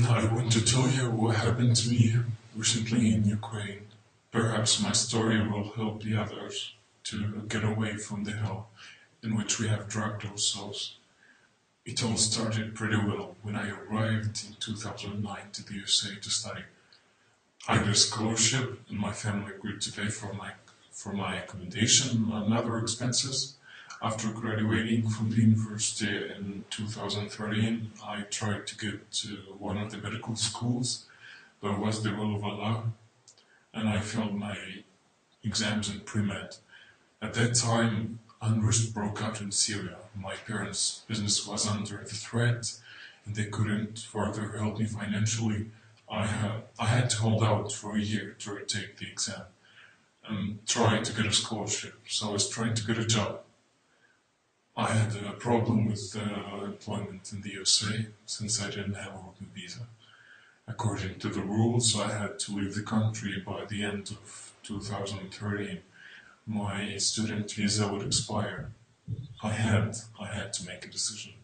I want to tell you what happened to me recently in Ukraine. Perhaps my story will help the others to get away from the hell in which we have dragged ourselves. It all started pretty well when I arrived in 2009 to the USA to study. I had a scholarship and my family agreed to pay for my accommodation and other expenses. After graduating from the university in 2013, I tried to get to one of the medical schools, but it was the will of Allah, and I failed my exams in pre-med. At that time, unrest broke out in Syria. My parents' business was under the threat, and they couldn't further help me financially. I had to hold out for a year to retake the exam and try to get a scholarship, so I was trying to get a job. I had a problem with employment in the USA since I didn't have a working visa. According to the rules, I had to leave the country by the end of 2013. My student visa would expire. I had to make a decision.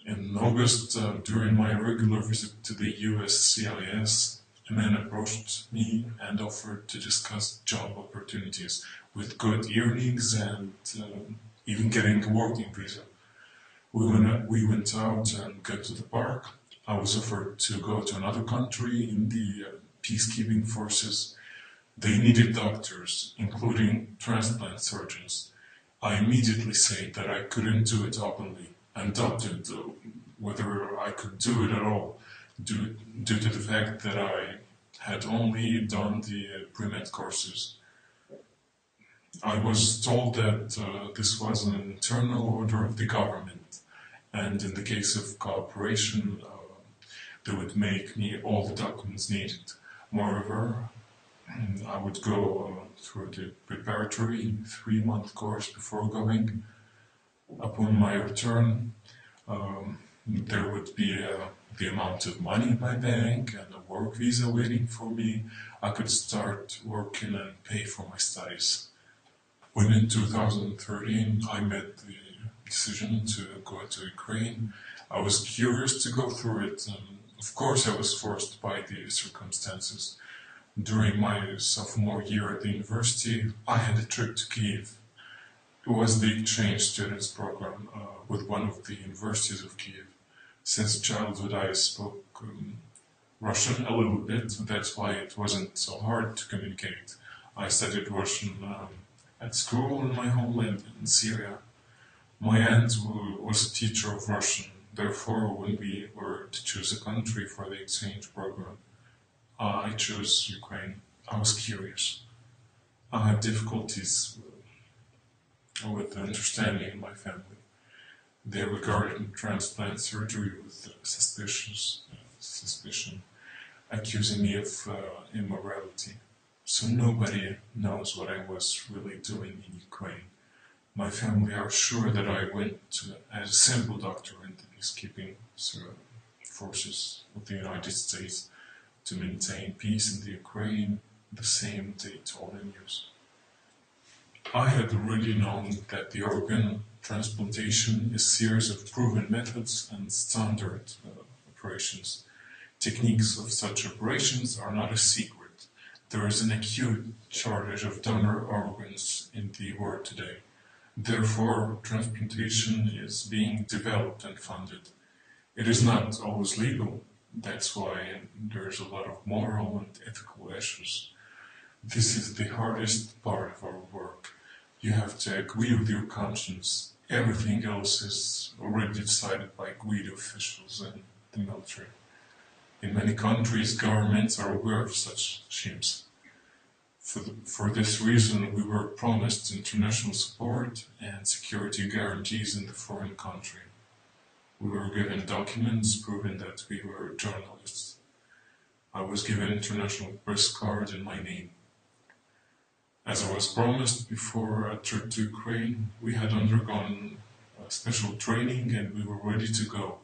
In August, during my regular visit to the US CIS, a man approached me and offered to discuss job opportunities with good earnings and even getting a working visa. We went out and got to the park. I was offered to go to another country in the peacekeeping forces. They needed doctors, including transplant surgeons. I immediately said that I couldn't do it openly and doubted whether I could do it at all, due to the fact that I had only done the pre-med courses. I was told that this was an internal order of the government, and in the case of cooperation, they would make me all the documents needed. Moreover, I would go through the preparatory 3-month course before going. Upon my return, there would be the amount of money in my bank and a work visa waiting for me. I could start working and pay for my studies. When in 2013 I made the decision to go to Ukraine, I was curious to go through it. Of course, I was forced by the circumstances. During my sophomore year at the university, I had a trip to Kyiv. It was the exchange students program with one of the universities of Kyiv. Since childhood I spoke Russian a little bit, that's why it wasn't so hard to communicate. I studied Russian at school in my homeland in Syria. My aunt was a teacher of Russian, therefore when we were to choose a country for the exchange program, I chose Ukraine. I was curious. I had difficulties with understanding my family. They regarded transplant surgery with suspicion, accusing me of immorality. So nobody knows what I was really doing in Ukraine. My family are sure that I went as a simple doctor in the peacekeeping forces of the United States to maintain peace in the Ukraine, the same they told the news. I had already known that the organ transplantation is a series of proven methods and standard operations. Techniques of such operations are not a secret. There is an acute shortage of donor organs in the world today. Therefore, transplantation is being developed and funded. It is not always legal. That's why there's a lot of moral and ethical issues. This is the hardest part of our work. You have to agree with your conscience. Everything else is already decided by greedy officials and the military. In many countries, governments are aware of such schemes. For this reason, we were promised international support and security guarantees in the foreign country. We were given documents proving that we were journalists. I was given an international press card in my name. As I was promised before a trip to Ukraine, we had undergone special training and we were ready to go.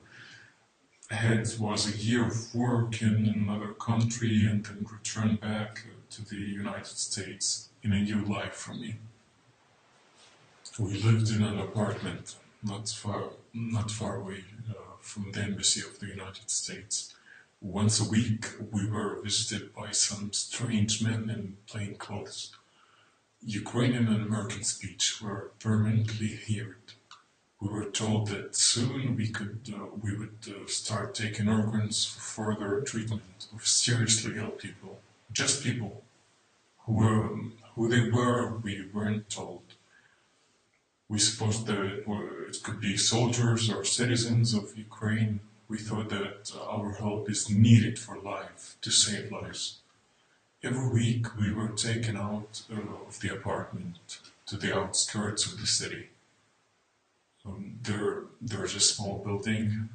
Ahead was a year of work in another country and then return back to the United States in a new life for me. We lived in an apartment not far away from the embassy of the United States. Once a week we were visited by some strange men in plain clothes. Ukrainian and American speech were permanently heard. We were told that soon we would start taking organs for further treatment of seriously ill people. Just people. Who they were, we weren't told. We supposed that it could be soldiers or citizens of Ukraine. We thought that our help is needed for life, to save lives. Every week we were taken out of the apartment to the outskirts of the city. There's a small building,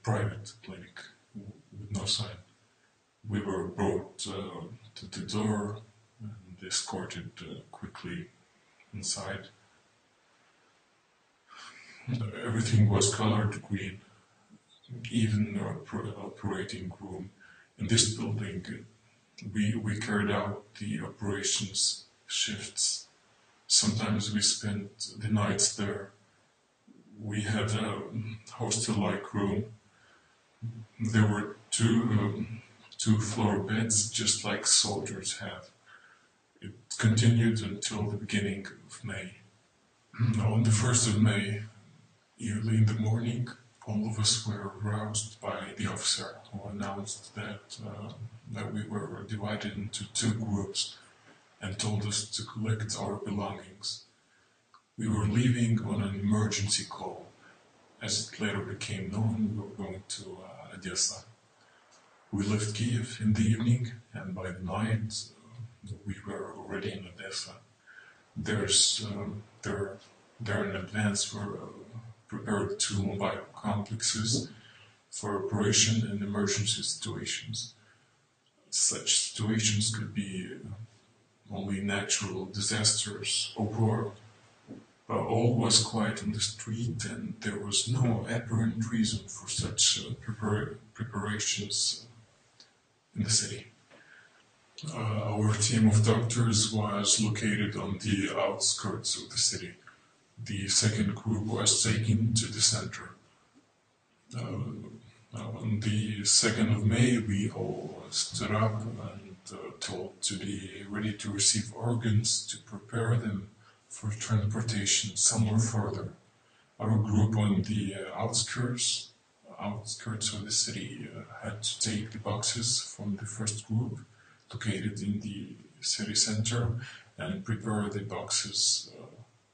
private clinic with no sign. We were brought to the door and escorted quickly inside. Everything was colored green, even the operating room. In this building, we carried out the operations shifts. Sometimes we spent the nights there. We had a hostel-like room. There were two-floor beds, just like soldiers have. It continued until the beginning of May. On the 1st of May, early in the morning, all of us were aroused by the officer who announced that we were divided into two groups and told us to collect our belongings. We were leaving on an emergency call. As it later became known, we were going to Odessa. We left Kiev in the evening, and by the night we were already in Odessa. There in advance were prepared two mobile complexes for operation in emergency situations. Such situations could be only natural disasters or war. All was quiet on the street, and there was no apparent reason for such preparations in the city. Our team of doctors was located on the outskirts of the city. The second group was taken to the center. On the 2nd of May, we all stood up and told to be ready to receive organs to prepare them for transportation somewhere further. Our group on the outskirts of the city had to take the boxes from the first group, located in the city center, and prepare the boxes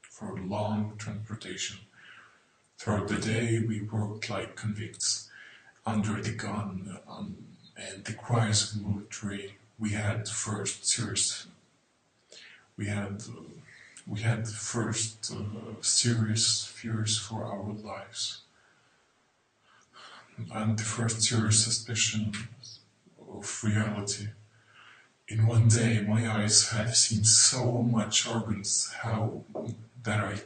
for long transportation. Throughout the day, we worked like convicts, under the gun and the cries of the military. We had serious fears for our lives, and the first serious suspicion of reality. In one day, my eyes had seen so much organs that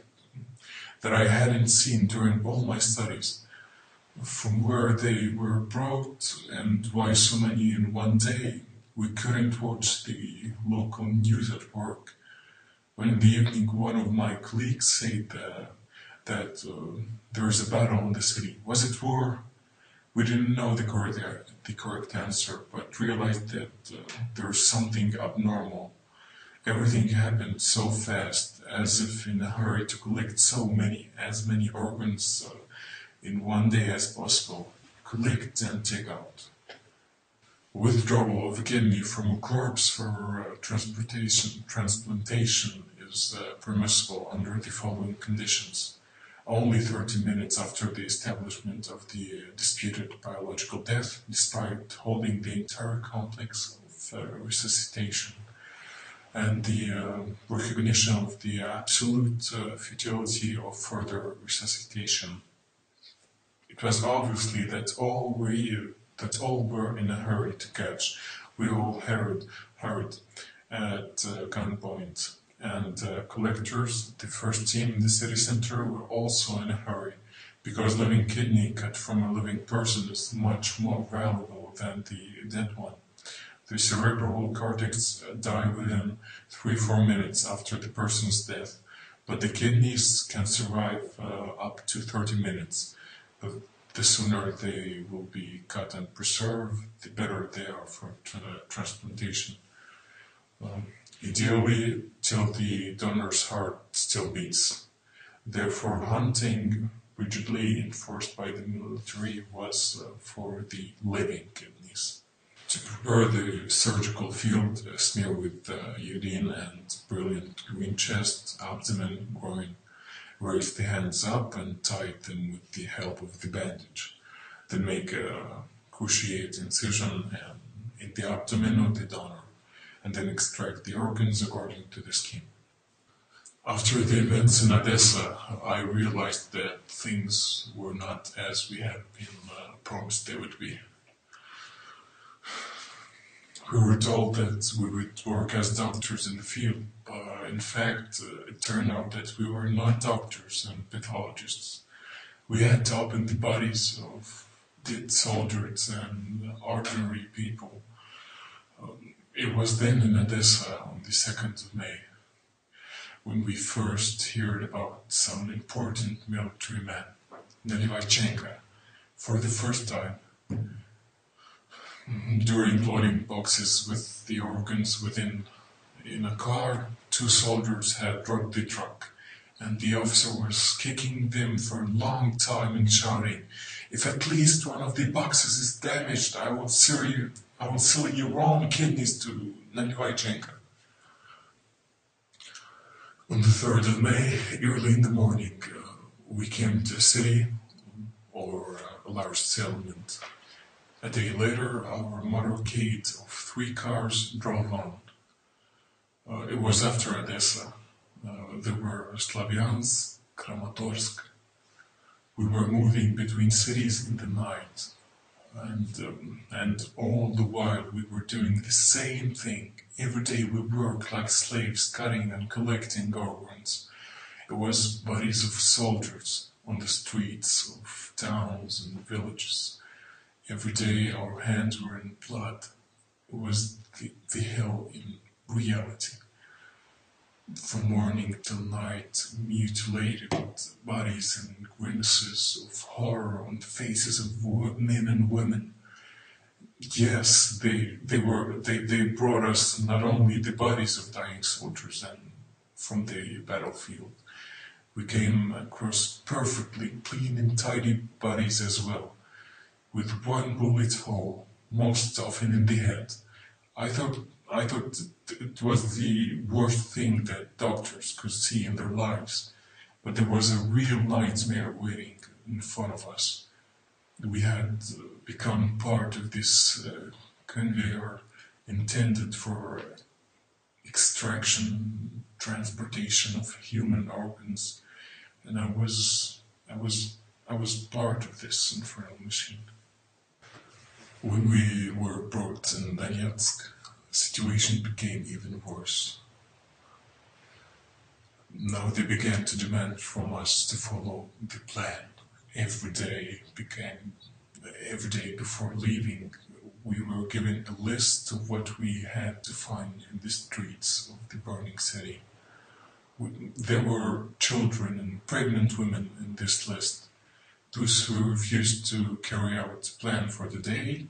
I hadn't seen during all my studies. From where they were brought and why so many in one day, we couldn't watch the local news at work. When in the evening one of my colleagues said that there is a battle in the city. Was it war? We didn't know the correct answer, but realized that there was something abnormal. Everything happened so fast, as if in a hurry to collect as many organs in one day as possible, collect and take out. Withdrawal of a kidney from a corpse for transplantation is permissible under the following conditions. Only 30 minutes after the establishment of the disputed biological death, despite holding the entire complex of resuscitation, and the recognition of the absolute futility of further resuscitation. It was obviously that all were in a hurry to catch. We all hurried at gunpoint, and collectors, the first team in the city center, were also in a hurry, because living kidney cut from a living person is much more valuable than the dead one. The cerebral cortex die within 3-4 minutes after the person's death, but the kidneys can survive up to 30 minutes. The the sooner they will be cut and preserved, the better they are for transplantation. Ideally, till the donor's heart still beats. Therefore, hunting, rigidly enforced by the military, was for the living kidneys. To prepare the surgical field, smear with iodine and brilliant green chest, abdomen, groin. Raise the hands up and tie them with the help of the bandage. Then make a cruciate incision in the abdomen of the donor, and then extract the organs according to the scheme. After the events in Odessa, I realized that things were not as we had been promised they would be. We were told that we would work as doctors in the field, but in fact, it turned out that we were not doctors and pathologists. We had to open the bodies of dead soldiers and ordinary people. It was then in Odessa on the 2nd of May when we first heard about some important military man, Nalyvaichenko, for the first time. During loading boxes with the organs in a car, 2 soldiers had drugged the truck, and the officer was kicking them for a long time and shouting, "If at least one of the boxes is damaged, I will sell your own kidneys to Nalyvaichenko." On the 3rd of May, early in the morning, we came to a city or a large settlement. A day later, our motorcade of 3 cars drove on. It was after Odessa. There were Slavyansk, Kramatorsk. We were moving between cities in the night, and all the while we were doing the same thing. Every day we worked like slaves, cutting and collecting organs. It was bodies of soldiers on the streets of towns and villages. Every day our hands were in blood. It was the hell in reality. From morning till night, mutilated bodies and grimaces of horror on the faces of men and women. Yes, they brought us not only the bodies of dying soldiers and from the battlefield. We came across perfectly clean and tidy bodies as well, with 1 bullet hole, most often in the head. I thought it was the worst thing that doctors could see in their lives, but there was a real nightmare waiting in front of us. We had become part of this conveyor intended for extraction, transportation of human organs, and I was part of this infernal machine. When we were brought in Donetsk, the situation became even worse. Now they began to demand from us to follow the plan. Every day before leaving, we were given a list of what we had to find in the streets of the burning city. There were children and pregnant women in this list. Those who refused to carry out the plan for the day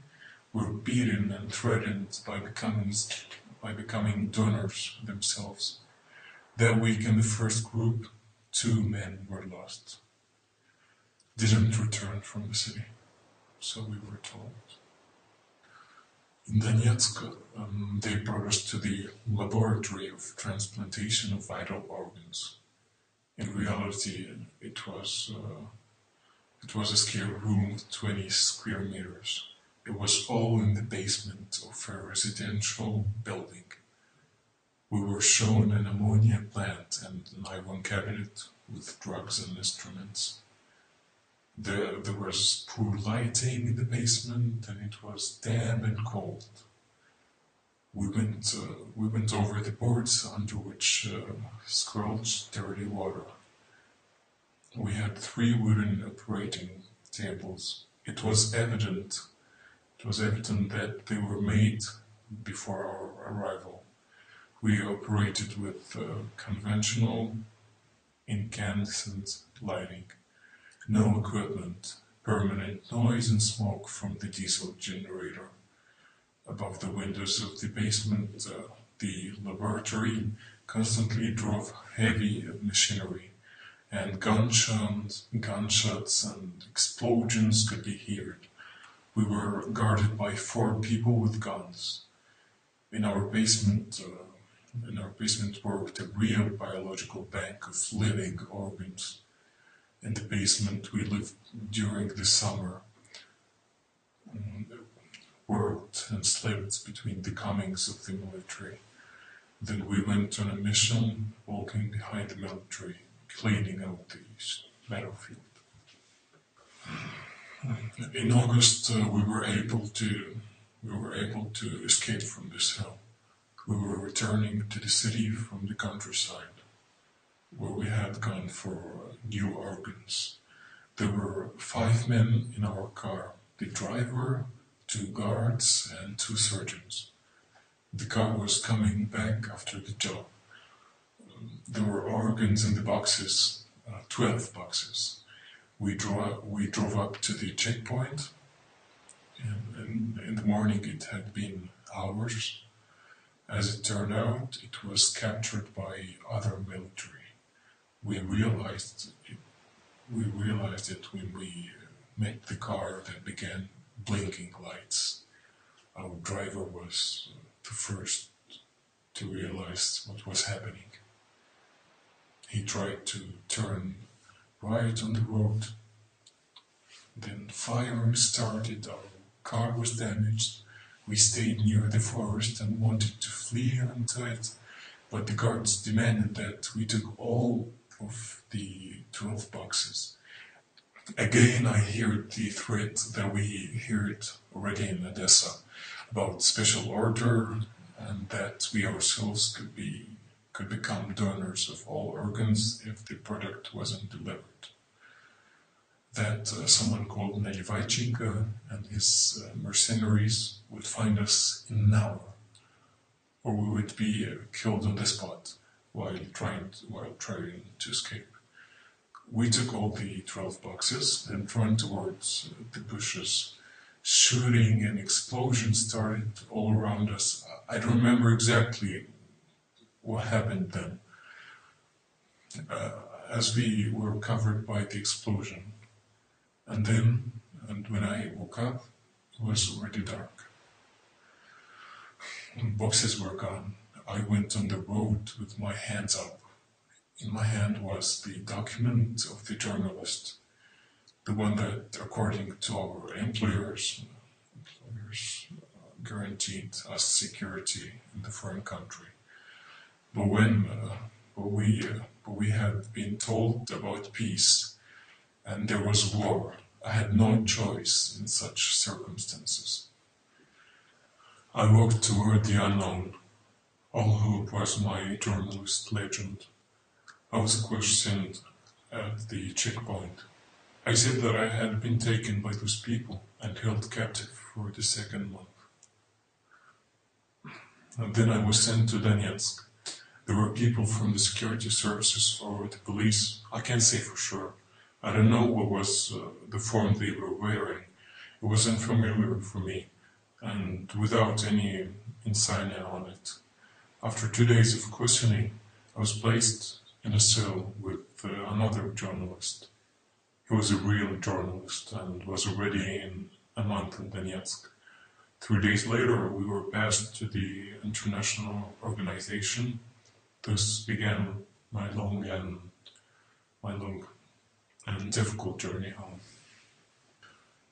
were beaten and threatened by becoming donors themselves. That week in the first group, 2 men were lost. Didn't return from the city, so we were told. In Donetsk, they brought us to the laboratory of transplantation of vital organs. In reality, it was a scare room with 20 square meters. It was all in the basement of a residential building. We were shown an ammonia plant and an iron cabinet with drugs and instruments. There was poor lighting in the basement, and it was damp and cold. We went over the boards under which squelched dirty water. We had 3 wooden operating tables. It was evident that they were made before our arrival. We operated with conventional incandescent lighting. No equipment, permanent noise and smoke from the diesel generator. Above the windows of the basement, the laboratory constantly drove heavy machinery, and gunshots and explosions could be heard. We were guarded by 4 people with guns. In our basement worked a real biological bank of living organs. In the basement we lived during the summer, worked and slept between the comings of the military. Then we went on a mission, walking behind the military, cleaning out the battlefield. In August, we were able to escape from this hell. We were returning to the city from the countryside, where we had gone for new organs. There were 5 men in our car: the driver, 2 guards, and 2 surgeons. The car was coming back after the job. There were organs in the boxes, 12 boxes. We drove up to the checkpoint, and in the morning it had been hours. As it turned out, it was captured by other military. We realized it when we met the car that began blinking lights. Our driver was the first to realize what was happening. He tried to turn right on the road. Then fire started, our car was damaged. We stayed near the forest and wanted to flee into it, but the guards demanded that we took all of the 12 boxes. Again, I heard the threat that we heard already in Odessa about special order, and that we ourselves could become donors of all organs if the product wasn't delivered. That someone called Nalyvaichenko and his mercenaries would find us in an hour, or we would be killed on the spot while trying to escape. We took all the 12 boxes and ran towards the bushes. Shooting and explosions started all around us. I don't remember exactly what happened then, as we were covered by the explosion. And when I woke up, it was already dark. Boxes were gone. I went on the road with my hands up. In my hand was the document of the journalist, the one that, according to our employers guaranteed us security in the foreign country. But we had been told about peace, and there was war. I had no choice in such circumstances. I walked toward the unknown. All hope was my journalist legend. I was questioned at the checkpoint. I said that I had been taken by those people and held captive for the 2nd month. And then I was sent to Donetsk. There were people from the security services or the police. I can't say for sure. I don't know what was the form they were wearing. It was unfamiliar for me, and without any insignia on it. After 2 days of questioning, I was placed in a cell with another journalist. He was a real journalist and was already in a month in Donetsk. 3 days later, we were passed to the international organization. Thus began my long and difficult journey home.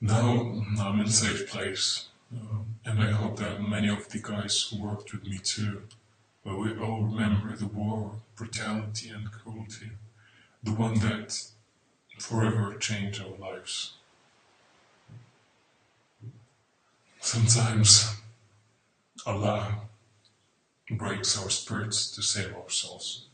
Now I'm in a safe place, and I hope that many of the guys who worked with me too, but we all remember the war, brutality and cruelty, the one that forever changed our lives. Sometimes Allah breaks our spirits to save our souls.